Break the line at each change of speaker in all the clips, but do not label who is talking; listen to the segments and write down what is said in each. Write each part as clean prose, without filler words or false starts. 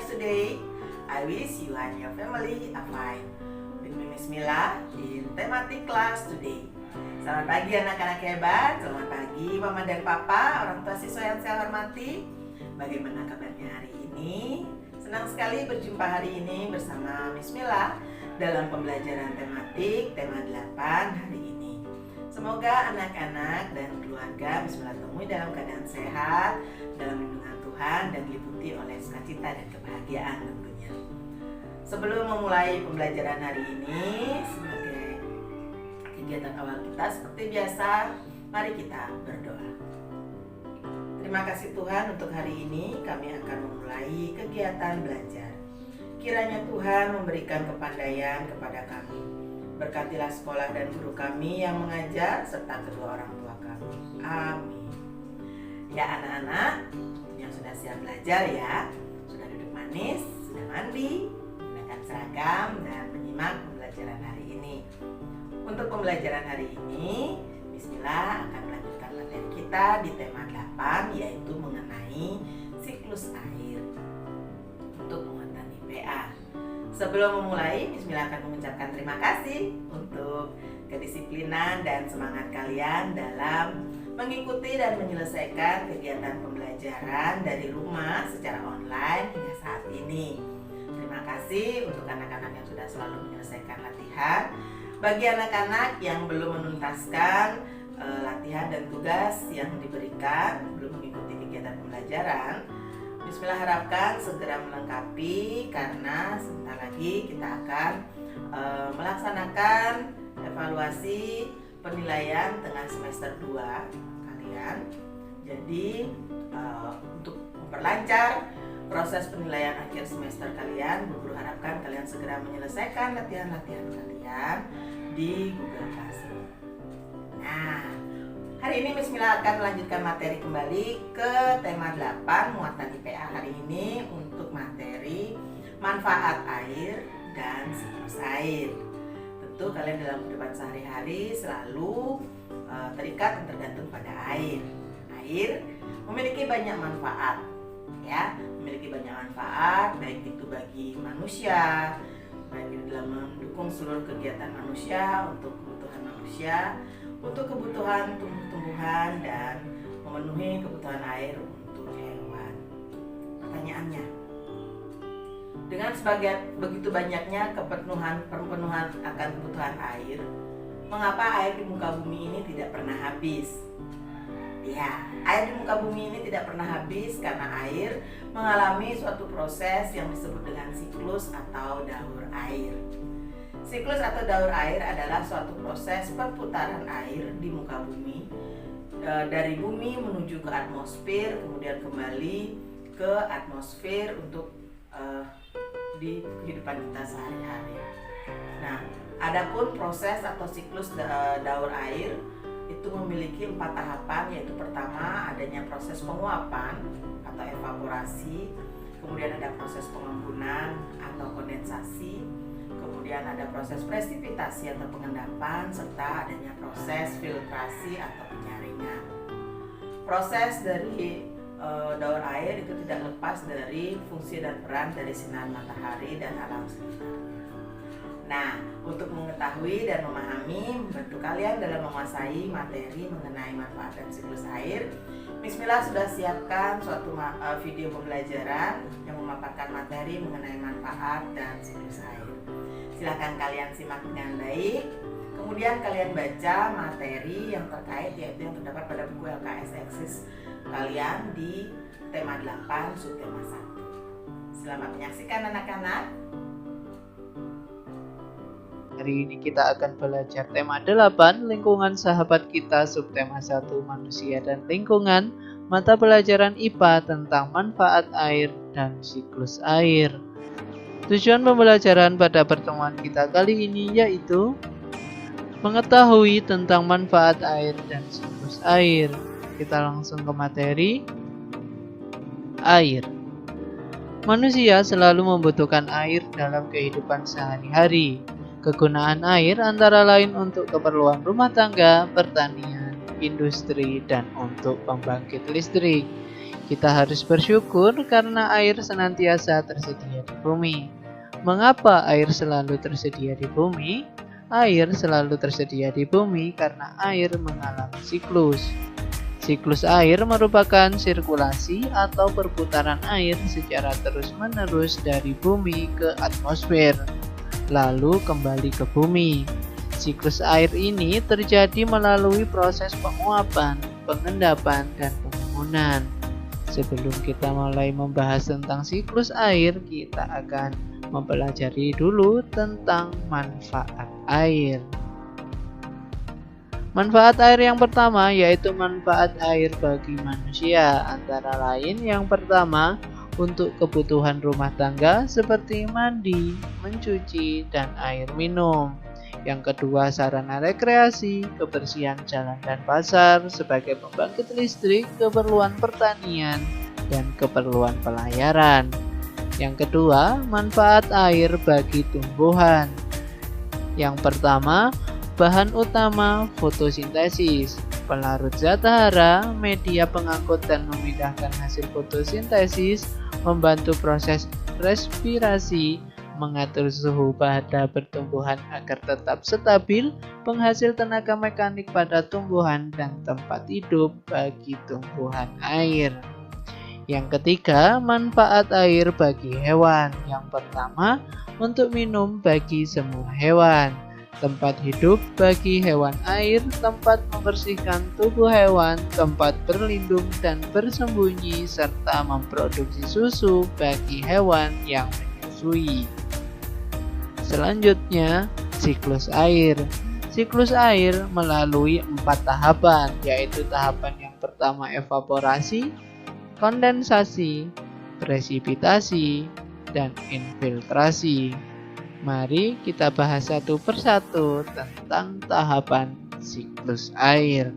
life today. I wish you and your family are fine. With me Miss Mila in thematic class today. Selamat pagi anak-anak hebat, selamat pagi Mama dan Papa, orang tua siswa yang saya hormati. Bagaimana kabarnya hari ini? Senang sekali berjumpa hari ini bersama Miss Mila dalam pembelajaran tematik tema 8 hari ini. Semoga anak-anak dan keluarga Miss Mila temui dalam keadaan sehat, dalam lindungan Tuhan dan diliputi oleh sukacita dan kebahagiaan tentunya. Sebelum memulai pembelajaran hari ini, sebagai kegiatan awal kita seperti biasa, mari kita berdoa. Terima kasih Tuhan untuk hari ini kami akan memulai kegiatan belajar. Kiranya Tuhan memberikan kepandaian kepada kami. Berkatilah sekolah dan guru kami yang mengajar serta kedua orang tua kami. Amin. Ya anak-anak yang sudah siap belajar ya, sudah duduk manis, sudah mandi, menggunakan seragam dan menyimak pembelajaran hari ini. Untuk pembelajaran hari ini, Bismillah akan melanjutkan materi kita di tema 8, yaitu mengenai siklus air untuk penguatan IPA. Sebelum memulai, Bismillah akan mengucapkan terima kasih untuk kedisiplinan dan semangat kalian dalam mengikuti dan menyelesaikan kegiatan pembelajaran dari rumah secara online hingga saat ini. Terima kasih untuk anak-anak yang sudah selalu menyelesaikan latihan. Bagi anak-anak yang belum menuntaskan latihan dan tugas yang diberikan, belum mengikuti kegiatan pembelajaran, Bismillah harapkan segera melengkapi karena sebentar lagi kita akan melaksanakan evaluasi penilaian tengah semester 2 kalian. Jadi untuk memperlancar proses penilaian akhir semester kalian, guru harapkan kalian segera menyelesaikan latihan-latihan kalian di Google Classroom. Nah, hari ini Bismillah akan melanjutkan materi kembali ke tema 8 muatan IPA hari ini untuk materi manfaat air dan siklus air. Tentu kalian dalam kehidupan sehari-hari selalu terikat dan tergantung pada air. Air memiliki banyak manfaat, ya, memiliki banyak manfaat baik itu bagi manusia, baik itu dalam mendukung seluruh kegiatan manusia, untuk kebutuhan manusia, untuk kebutuhan tumbuh-tumbuhan, dan memenuhi kebutuhan air untuk hewan. Pertanyaannya, dengan begitu banyaknya pemenuhan akan kebutuhan air, mengapa air di muka bumi ini tidak pernah habis? Ya, air di muka bumi ini tidak pernah habis karena air mengalami suatu proses yang disebut dengan siklus atau daur air. Siklus atau daur air adalah suatu proses perputaran air di muka bumi, dari bumi menuju ke atmosfer, kemudian kembali ke atmosfer untuk di kehidupan kita sehari-hari. Nah, adapun proses atau siklus daur air itu memiliki 4 tahapan, yaitu pertama adanya proses penguapan atau evaporasi, kemudian ada proses pengembunan atau kondensasi, kemudian ada proses presipitasi atau pengendapan, serta adanya proses filtrasi atau penyaringan. Proses dari daur air itu tidak lepas dari fungsi dan peran dari sinar matahari dan alam sekitar. Nah, untuk mengetahui dan memahami, membantu kalian dalam menguasai materi mengenai manfaat dan siklus air, Bismillah sudah siapkan suatu video pembelajaran yang memaparkan materi mengenai manfaat dan siklus air. Silahkan kalian simak dengan baik, kemudian kalian baca materi yang terkait, yaitu yang terdapat pada buku LKS Eksis kalian di tema 8 subtema 1. Selamat menyaksikan anak-anak.
Hari ini kita akan belajar tema 8, lingkungan sahabat kita, subtema 1, manusia dan lingkungan, mata pelajaran IPA tentang manfaat air dan siklus air. Tujuan pembelajaran pada pertemuan kita kali ini yaitu mengetahui tentang manfaat air dan siklus air. Kita langsung ke materi. Air. Manusia selalu membutuhkan air dalam kehidupan sehari-hari. Kegunaan air antara lain untuk keperluan rumah tangga, pertanian, industri, dan untuk pembangkit listrik. Kita harus bersyukur karena air senantiasa tersedia di bumi. Mengapa air selalu tersedia di bumi? Air selalu tersedia di bumi karena air mengalami siklus. Siklus air merupakan sirkulasi atau perputaran air secara terus-menerus dari bumi ke atmosfer, lalu kembali ke bumi. Siklus air ini terjadi melalui proses penguapan, pengendapan, dan pengembunan. Sebelum kita mulai membahas tentang siklus air, kita akan mempelajari dulu tentang manfaat air. Manfaat air yang pertama yaitu manfaat air bagi manusia. Antara lain yang pertama untuk kebutuhan rumah tangga seperti mandi, mencuci, dan air minum. Yang kedua sarana rekreasi, kebersihan jalan dan pasar sebagai pembangkit listrik, keperluan pertanian, dan keperluan pelayaran. Yang kedua, manfaat air bagi tumbuhan. Yang pertama, bahan utama fotosintesis. Pelarut zat hara, media pengangkut dan memindahkan hasil fotosintesis, membantu proses respirasi, mengatur suhu pada pertumbuhan agar tetap stabil, penghasil tenaga mekanik pada tumbuhan, dan tempat hidup bagi tumbuhan air. Yang ketiga, manfaat air bagi hewan. Yang pertama, untuk minum bagi semua hewan. Tempat hidup bagi hewan air, tempat membersihkan tubuh hewan, tempat berlindung dan bersembunyi, serta memproduksi susu bagi hewan yang menyusui. Selanjutnya, siklus air. Siklus air melalui 4 tahapan, yaitu tahapan yang pertama evaporasi, kondensasi, presipitasi, dan infiltrasi. Mari kita bahas satu persatu tentang tahapan siklus air.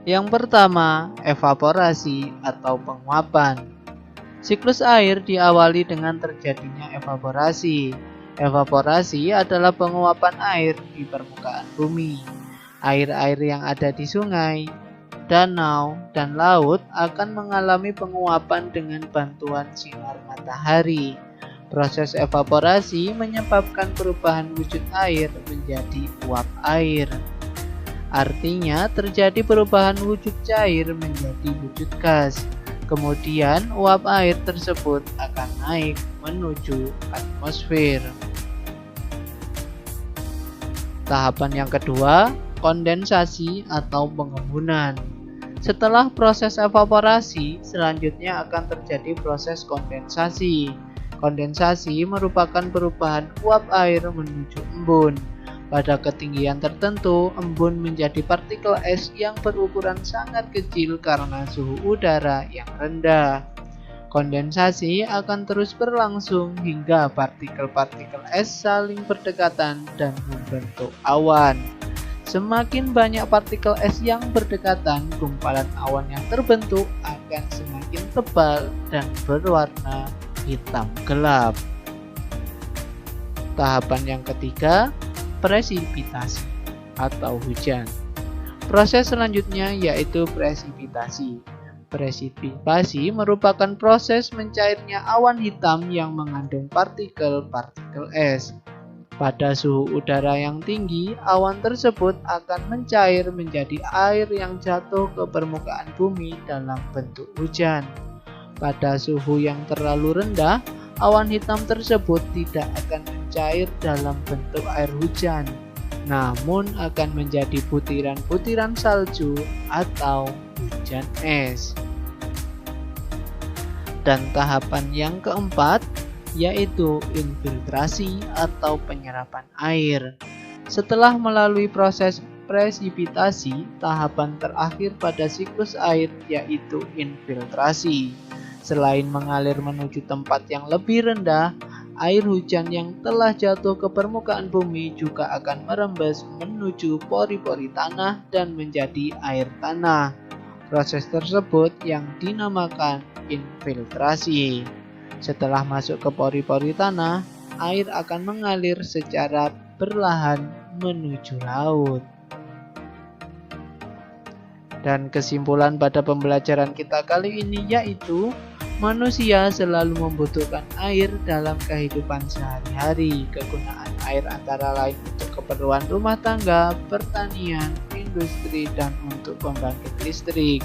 Yang pertama, evaporasi atau penguapan. Siklus air diawali dengan terjadinya evaporasi. Evaporasi adalah penguapan air di permukaan bumi. Air-air yang ada di sungai, danau, dan laut akan mengalami penguapan dengan bantuan sinar matahari. Proses evaporasi menyebabkan perubahan wujud air menjadi uap air. Artinya terjadi perubahan wujud cair menjadi wujud gas. Kemudian uap air tersebut akan naik menuju atmosfer. Tahapan yang kedua, kondensasi atau pengembunan. Setelah proses evaporasi, selanjutnya akan terjadi proses kondensasi. Kondensasi merupakan perubahan uap air menuju embun. Pada ketinggian tertentu, embun menjadi partikel es yang berukuran sangat kecil karena suhu udara yang rendah. Kondensasi akan terus berlangsung hingga partikel-partikel es saling berdekatan dan membentuk awan. Semakin banyak partikel es yang berdekatan, gumpalan awan yang terbentuk akan semakin tebal dan berwarna hitam gelap. Tahapan yang ketiga, presipitasi atau hujan. Proses selanjutnya yaitu presipitasi. Presipitasi merupakan proses mencairnya awan hitam yang mengandung partikel-partikel es. Pada suhu udara yang tinggi, awan tersebut akan mencair menjadi air yang jatuh ke permukaan bumi dalam bentuk hujan. Pada suhu yang terlalu rendah, awan hitam tersebut tidak akan mencair dalam bentuk air hujan, namun akan menjadi butiran-butiran salju atau hujan es. Dan tahapan yang keempat yaitu infiltrasi atau penyerapan air. Setelah melalui proses presipitasi, tahapan terakhir pada siklus air yaitu infiltrasi. Selain mengalir menuju tempat yang lebih rendah, air hujan yang telah jatuh ke permukaan bumi juga akan merembes menuju pori-pori tanah dan menjadi air tanah. Proses tersebut yang dinamakan infiltrasi. Setelah masuk ke pori-pori tanah, air akan mengalir secara perlahan menuju laut. Dan kesimpulan pada pembelajaran kita kali ini yaitu manusia selalu membutuhkan air dalam kehidupan sehari-hari. Kegunaan air antara lain untuk keperluan rumah tangga, pertanian, industri, dan untuk pembangkit listrik.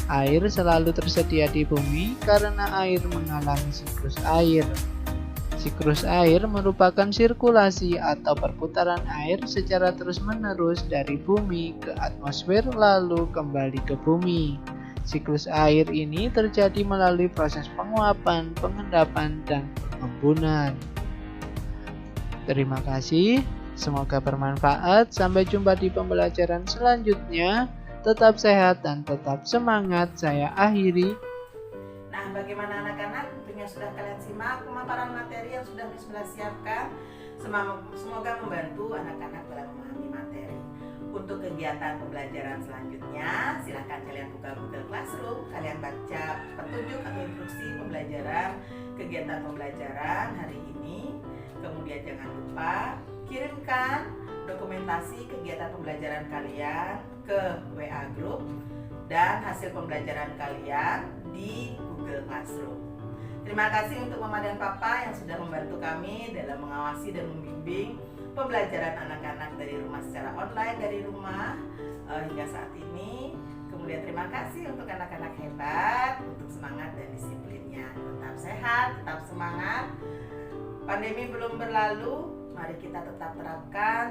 Air selalu tersedia di bumi karena air mengalami siklus air. Siklus air merupakan sirkulasi atau perputaran air secara terus-menerus dari bumi ke atmosfer lalu kembali ke bumi. Siklus air ini terjadi melalui proses penguapan, pengendapan, dan pengembunan. Terima kasih, semoga bermanfaat. Sampai jumpa di pembelajaran selanjutnya. Tetap sehat dan tetap semangat. Saya akhiri.
Nah, bagaimana anak-anak? Tentunya sudah kalian simak pemaparan materi yang sudah Miss Mila siapkan. Semoga membantu anak-anak dalam memahami materi. Untuk kegiatan pembelajaran selanjutnya, silahkan kalian buka Google Classroom, kalian baca petunjuk atau instruksi pembelajaran kegiatan pembelajaran hari ini. Kemudian jangan lupa kirimkan dokumentasi kegiatan pembelajaran kalian ke WA Group dan hasil pembelajaran kalian di Google Classroom. Terima kasih untuk Mama dan Papa yang sudah membantu kami dalam mengawasi dan membimbing pembelajaran anak-anak dari rumah secara online dari rumah hingga saat ini. Kemudian terima kasih untuk anak-anak hebat, untuk semangat dan disiplinnya. Tetap sehat, tetap semangat. Pandemi belum berlalu, mari kita tetap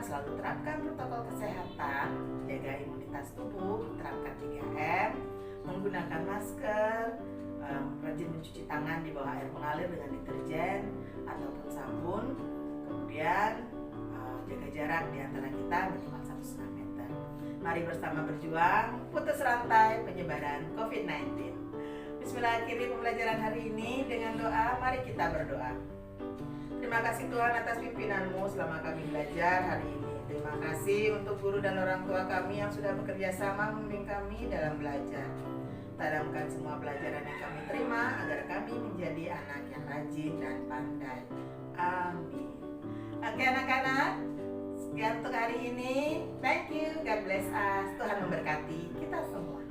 selalu terapkan protokol kesehatan, jaga imunitas tubuh, terapkan 3M, menggunakan masker, rajin mencuci tangan di bawah air mengalir dengan deterjen ataupun sabun, kemudian jaga jarak di antara kita minimal 1,5 meter. Mari bersama berjuang, putus rantai penyebaran COVID-19. Bismillah, akhiri pembelajaran hari ini dengan doa. Mari kita berdoa. Terima kasih Tuhan atas pimpinanmu selama kami belajar hari ini. Terima kasih untuk guru dan orang tua kami yang sudah bekerja sama membimbing kami dalam belajar. Tanamkan semua pelajaran yang kami terima agar kami menjadi anak yang rajin dan pandai. Amin. Oke anak-anak, sekian untuk hari ini. Thank you, God bless us. Tuhan memberkati kita semua.